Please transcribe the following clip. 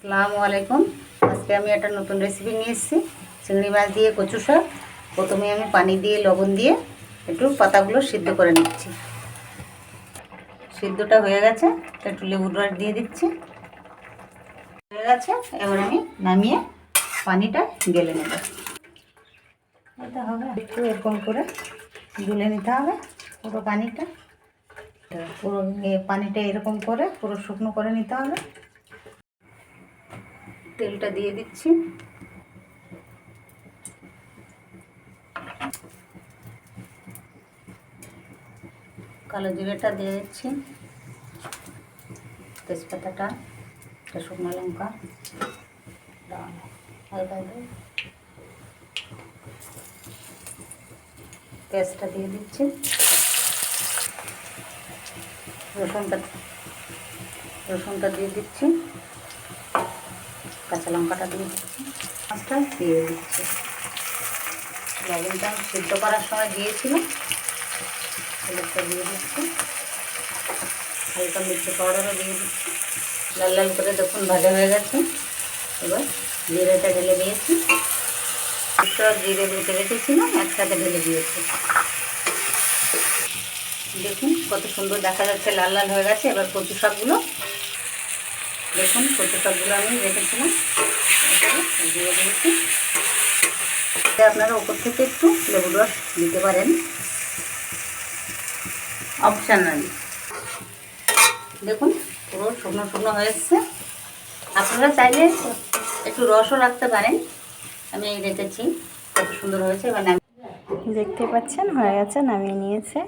আসসালামু আলাইকুম। আজকে আমি একটা নতুন রেসিপি নিয়ে এসেছি, চিংড়ি মাছ দিয়ে কচু শাক। প্রথমে আমি পানি দিয়ে লবণ দিয়ে একটু পাতাগুলো সিদ্ধ করে নিচ্ছি। সিদ্ধটা হয়ে গেছে, একটু লেবুর রস দিয়ে দিচ্ছি। হয়ে গেছে, এবার আমি নামিয়ে পানিটা গেলে নেব। এটা হবে একটু এরকম করে গুলে নিতে হবে পুরো পানিটা। পুরো পানিটা এরকম করে পুরো শুকনো করে নিতে হবে। তেলটা দিয়ে দিচ্ছি। কালো জিরেটা দিয়ে দিচ্ছি, তেজপাতাটা, একটা শুকনো লঙ্কা, পেঁয়াজটা দিয়ে দিচ্ছি, রসুনটা দিয়ে দিচ্ছি, কাঁচা লঙ্কাটা দিয়ে দিচ্ছি, মাছটা দিয়ে দিচ্ছি। লবণটা আমি সিদ্ধ করার সময় দিয়েছিলাম, হলুদটা দিয়ে দিচ্ছি, হালকা মির্চি পাউডারও দিয়ে দিচ্ছি। লাল লাল করে দেখুন ভাজা হয়ে গেছে। এবার জিরেটা ঢেলে দিয়েছি, একটু জিরে বেটে রেখেছিলাম, একসাথে ঢেলে দিয়েছি। দেখুন কত সুন্দর দেখা যাচ্ছে, লাল লাল হয়ে গেছে। এবার কচু শাকগুলো দেখুন, কচু শাকগুলো আমি রেখেছিলাম দিয়ে দিয়েছি। আপনারা ওপর থেকে একটু লেবুর রস দিতে পারেন, অপশনাল। দেখুন পুরো শুকনো শুকনো হয়ে এসছে। আপনারা চাইলে একটু রসও রাখতে পারেন, আমি এই রেখেছি। কত সুন্দর হয়েছে। এবার দেখতে পাচ্ছেন হয়ে গেছে, নামিয়ে নিয়েছে।